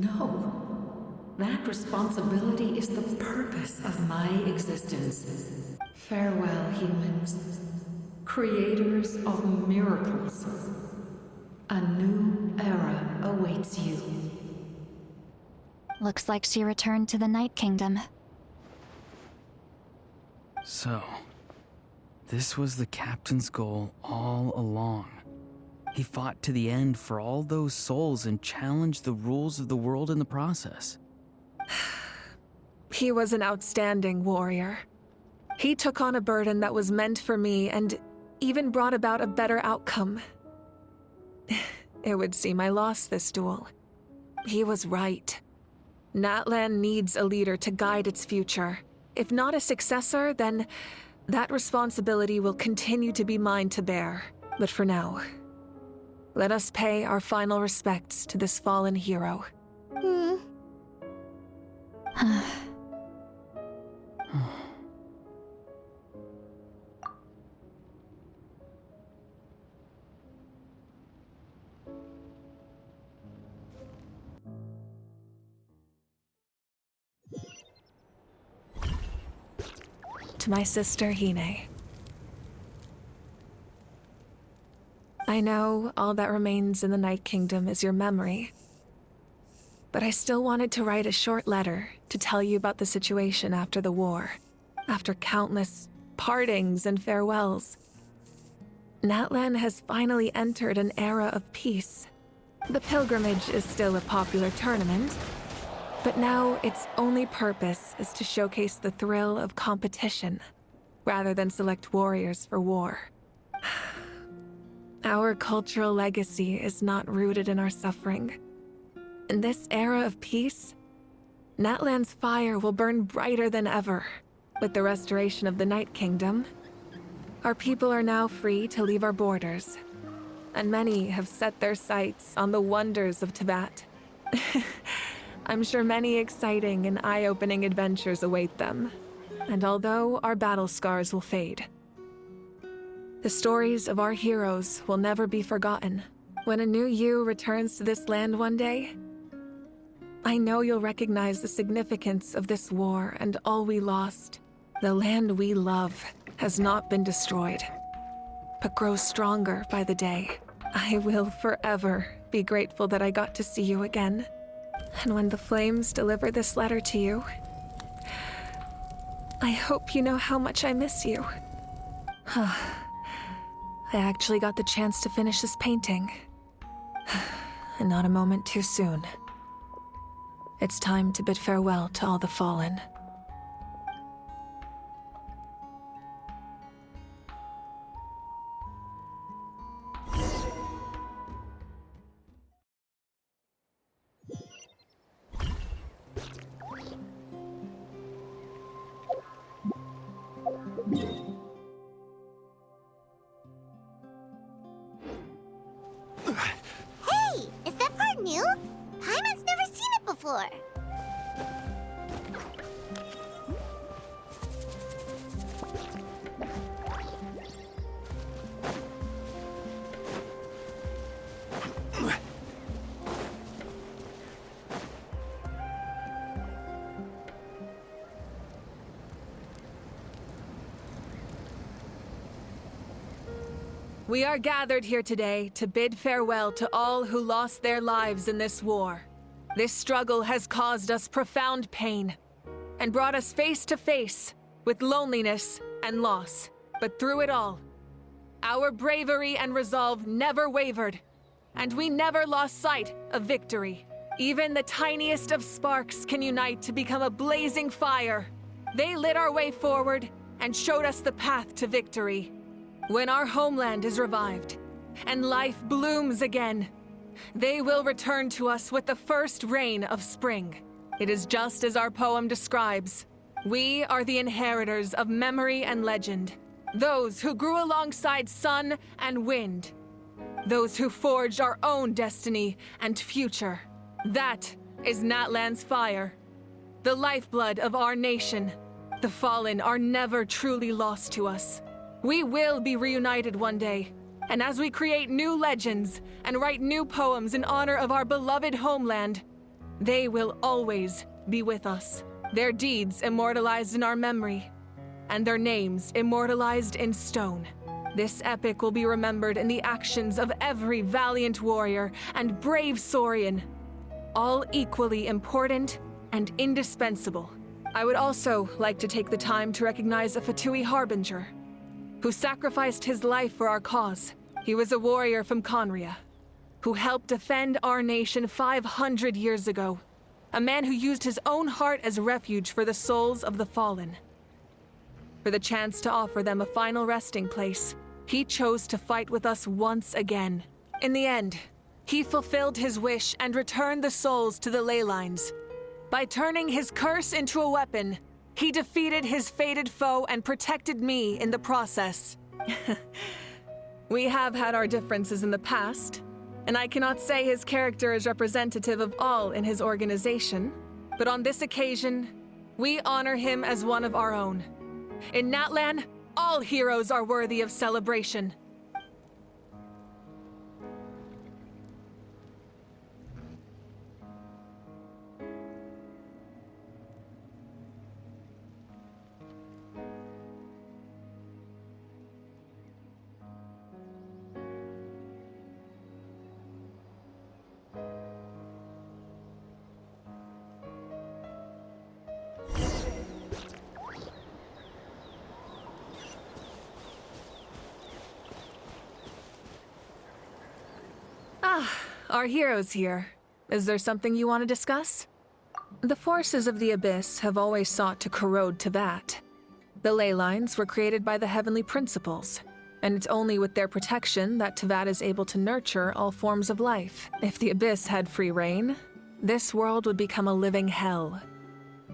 No. That responsibility is the purpose of my existence. Farewell, humans. Creators of miracles. A new era awaits you. Looks like she returned to the Night Kingdom. So, this was the captain's goal all along. He fought to the end for all those souls and challenged the rules of the world in the process. He was an outstanding warrior. He took on a burden that was meant for me and even brought about a better outcome. It would seem I lost this duel. He was right. Natlan needs a leader to guide its future. If not a successor, then that responsibility will continue to be mine to bear. But for now, let us pay our final respects to this fallen hero. To my sister, Hine. I know all that remains in the Night Kingdom is your memory, but I still wanted to write a short letter to tell you about the situation after the war, after countless partings and farewells. Natlan has finally entered an era of peace. The pilgrimage is still a popular tournament, but now its only purpose is to showcase the thrill of competition, rather than select warriors for war. Our cultural legacy is not rooted in our suffering. In this era of peace, Natlan's fire will burn brighter than ever. With the restoration of the Night Kingdom, our people are now free to leave our borders, and many have set their sights on the wonders of Teyvat. I'm sure many exciting and eye-opening adventures await them, and although our battle scars will fade, the stories of our heroes will never be forgotten. When a new you returns to this land one day, I know you'll recognize the significance of this war and all we lost. The land we love has not been destroyed, but grows stronger by the day. I will forever be grateful that I got to see you again. And when the flames deliver this letter to you, I hope you know how much I miss you. I actually got the chance to finish this painting. And not a moment too soon. It's time to bid farewell to all the fallen. Hey, is that part new? Paimon's never seen it before. We are gathered here today to bid farewell to all who lost their lives in this war. This struggle has caused us profound pain and brought us face to face with loneliness and loss. But through it all, our bravery and resolve never wavered, and we never lost sight of victory. Even the tiniest of sparks can unite to become a blazing fire. They lit our way forward and showed us the path to victory. When our homeland is revived and life blooms again, they will return to us with the first rain of spring. It is just as our poem describes. We are the inheritors of memory and legend, those who grew alongside sun and wind, those who forged our own destiny and future. That is Natlan's fire, the lifeblood of our nation. The fallen are never truly lost to us. We will be reunited one day, and as we create new legends and write new poems in honor of our beloved homeland, They will always be with us, their deeds immortalized in our memory, and their names immortalized in stone. This epic will be remembered in the actions of every valiant warrior and brave Saurian, all equally important and indispensable. I would also like to take the time to recognize a Fatui Harbinger, who sacrificed his life for our cause. He was a warrior from Conria, who helped defend our nation 500 years ago. A man who used his own heart as refuge for the souls of the fallen. For the chance to offer them a final resting place, he chose to fight with us once again. In the end, he fulfilled his wish and returned the souls to the ley lines. By turning his curse into a weapon, he defeated his fated foe and protected me in the process. We have had our differences in the past, and I cannot say his character is representative of all in his organization, but on this occasion, we honor him as one of our own. In Natlan, all heroes are worthy of celebration. Our heroes here. Is there something you want to discuss? The forces of the Abyss have always sought to corrode Teyvat. The ley lines were created by the Heavenly Principles, and it's only with their protection that Teyvat is able to nurture all forms of life. If the Abyss had free reign, this world would become a living hell.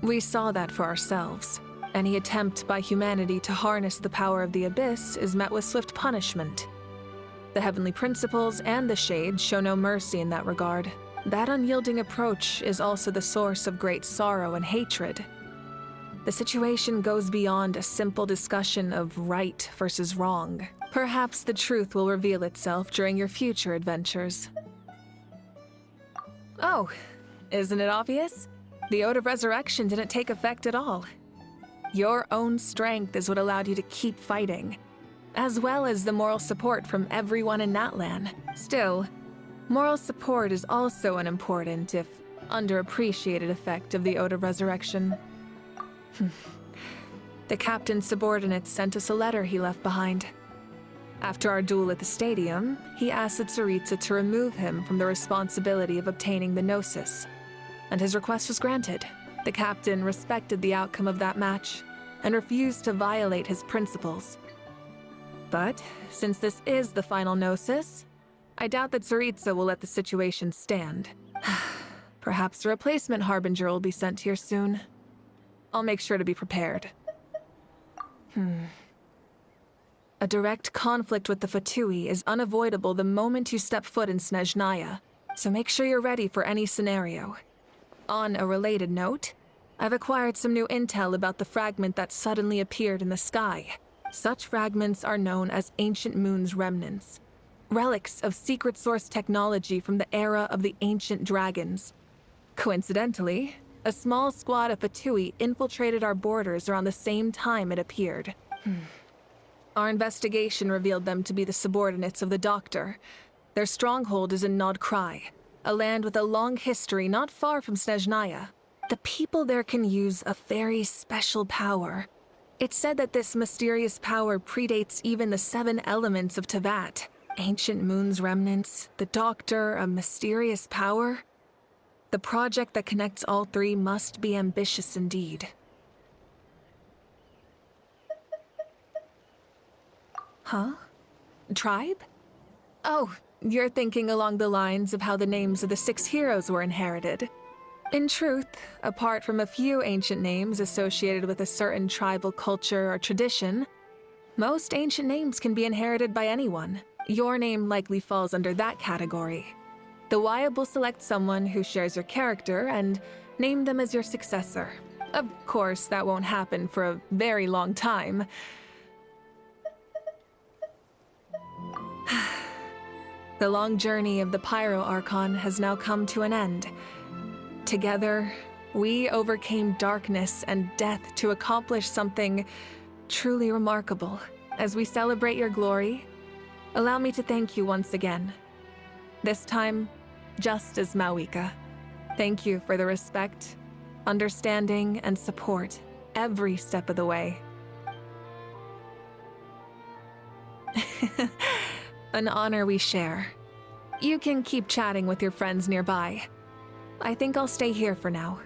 We saw that for ourselves. Any attempt by humanity to harness the power of the Abyss is met with swift punishment. The Heavenly Principles and the Shades show no mercy in that regard. That unyielding approach is also the source of great sorrow and hatred. The situation goes beyond a simple discussion of right versus wrong. Perhaps the truth will reveal itself during your future adventures. Oh, isn't it obvious? The Ode of Resurrection didn't take effect at all. Your own strength is what allowed you to keep fighting, as well as the moral support from everyone in Natlan. Still, moral support is also an important, if underappreciated, effect of the Ode of Resurrection. The captain's subordinates sent us a letter he left behind. After our duel at the stadium, he asked Tsaritsa to remove him from the responsibility of obtaining the Gnosis, and his request was granted. The captain respected the outcome of that match and refused to violate his principles. But since this is the final Gnosis, I doubt that Tsaritsa will let the situation stand. Perhaps a replacement Harbinger will be sent here soon. I'll make sure to be prepared. A direct conflict with the Fatui is unavoidable the moment you step foot in Snezhnaya, so make sure you're ready for any scenario. On a related note, I've acquired some new intel about the fragment that suddenly appeared in the sky. Such fragments are known as Ancient Moon's remnants, relics of secret source technology from the era of the ancient dragons. Coincidentally, a small squad of Fatui infiltrated our borders around the same time it appeared. Our investigation revealed them to be the subordinates of the Doctor. Their stronghold is in Nod Krai, a land with a long history not far from Snezhnaya. The people there can use a very special power. It's said that this mysterious power predates even the 7 elements of Teyvat. Ancient Moon's remnants, the Doctor, a mysterious power. The project that connects all three must be ambitious indeed. Huh? Tribe? Oh, you're thinking along the lines of how the names of the 6 heroes were inherited. In truth, apart from a few ancient names associated with a certain tribal culture or tradition, most ancient names can be inherited by anyone. Your name likely falls under that category. The Wyab will select someone who shares your character and name them as your successor. Of course, that won't happen for a very long time. The long journey of the Pyro Archon has now come to an end. Together, we overcame darkness and death to accomplish something truly remarkable. As we celebrate your glory, allow me to thank you once again. This time, just as Mawika. Thank you for the respect, understanding, and support every step of the way. An honor we share. You can keep chatting with your friends nearby. I think I'll stay here for now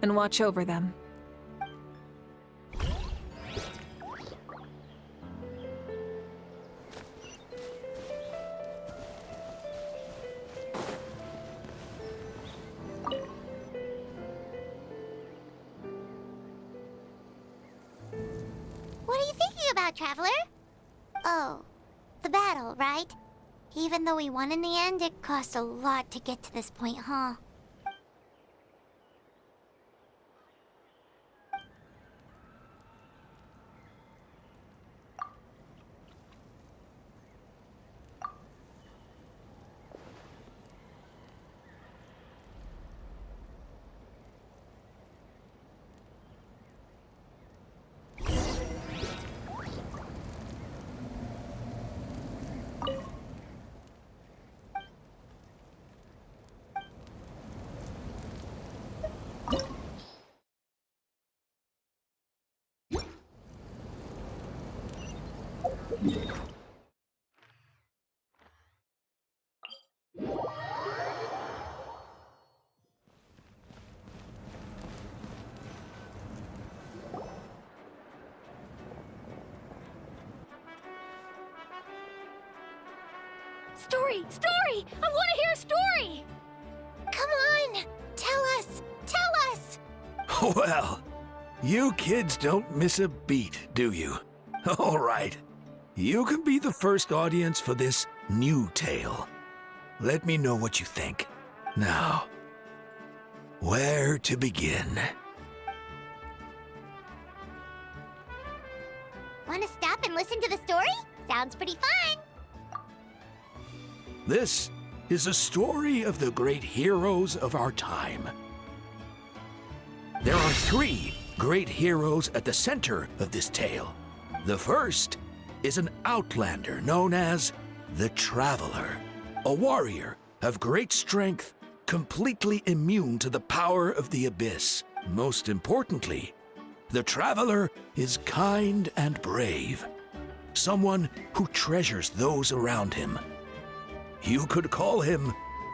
and watch over them. What are you thinking about, Traveler? Oh, the battle, right? Even though we won in the end, it cost a lot to get to this point, huh? Story! Story! I want to hear a story! Come on! Tell us! Tell us! Well, you kids don't miss a beat, do you? All right. You can be the first audience for this new tale. Let me know what you think. Now, where to begin? Want to stop and listen to the story? Sounds pretty fun! This is a story of the great heroes of our time. There are 3 great heroes at the center of this tale. The first is an outlander known as the Traveler, a warrior of great strength, completely immune to the power of the Abyss. Most importantly, the Traveler is kind and brave, someone who treasures those around him. You could call him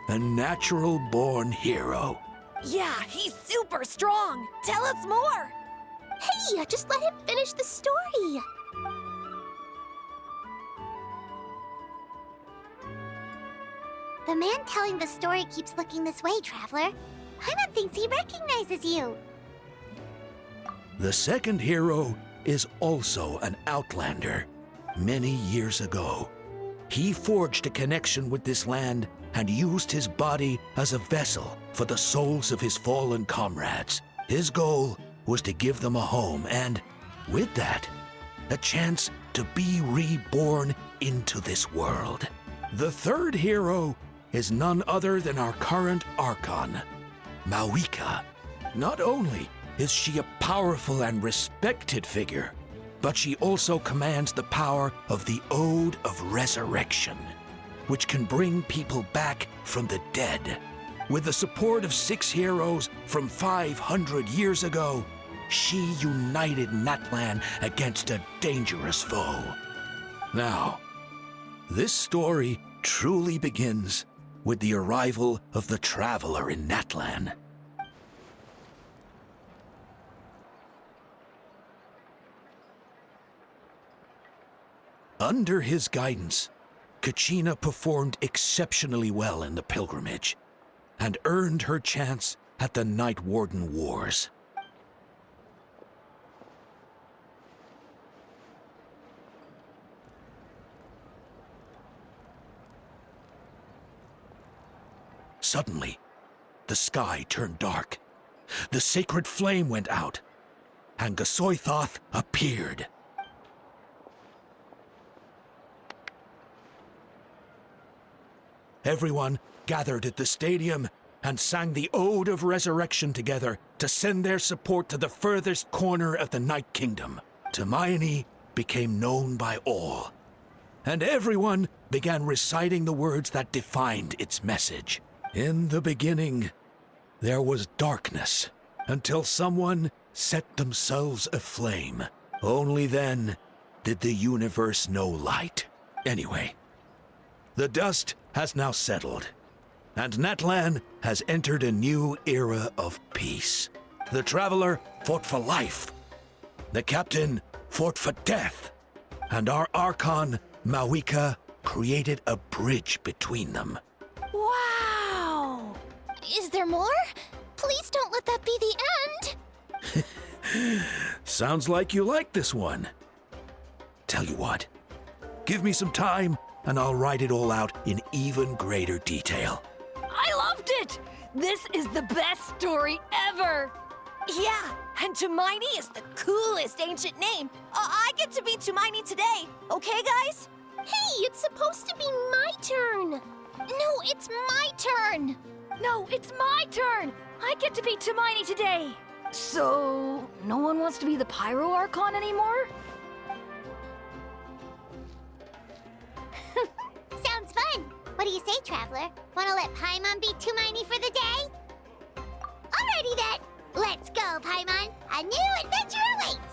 a natural-born hero. Yeah, he's super strong! Tell us more! Hey, just let him finish the story! The man telling the story keeps looking this way, Traveler. Paimon thinks he recognizes you. The second hero is also an outlander. Many years ago, he forged a connection with this land and used his body as a vessel for the souls of his fallen comrades. His goal was to give them a home and, with that, a chance to be reborn into this world. The third hero is none other than our current Archon, Mawika. Not only is she a powerful and respected figure, but she also commands the power of the Ode of Resurrection, which can bring people back from the dead. With the support of 6 heroes from 500 years ago, she united Natlan against a dangerous foe. Now, this story truly begins with the arrival of the Traveler in Natlan. Under his guidance, Kachina performed exceptionally well in the pilgrimage and earned her chance at the Night Warden Wars. Suddenly, the sky turned dark. The sacred flame went out, and Gasoithoth appeared. Everyone gathered at the stadium and sang the Ode of Resurrection together to send their support to the furthest corner of the Night Kingdom. Hermione became known by all, and everyone began reciting the words that defined its message. In the beginning, there was darkness, until someone set themselves aflame. Only then did the universe know light. Anyway, the dust has now settled, and Natlan has entered a new era of peace. The Traveler fought for life, the Captain fought for death, and our Archon, Mawika, created a bridge between them. Wow! Is there more? Please don't let that be the end! Sounds like you like this one. Tell you what, give me some time and I'll write it all out in even greater detail. I loved it! This is the best story ever! Yeah, and Hermione is the coolest ancient name. I get to be Hermione today, okay, guys? Hey, it's supposed to be my turn! No, it's my turn! No, it's my turn! I get to be Hermione today! So, no one wants to be the Pyro Archon anymore? Sounds fun! What do you say, Traveler? Wanna let Paimon be Hermione for the day? Alrighty then! Let's go, Paimon! A new adventure awaits!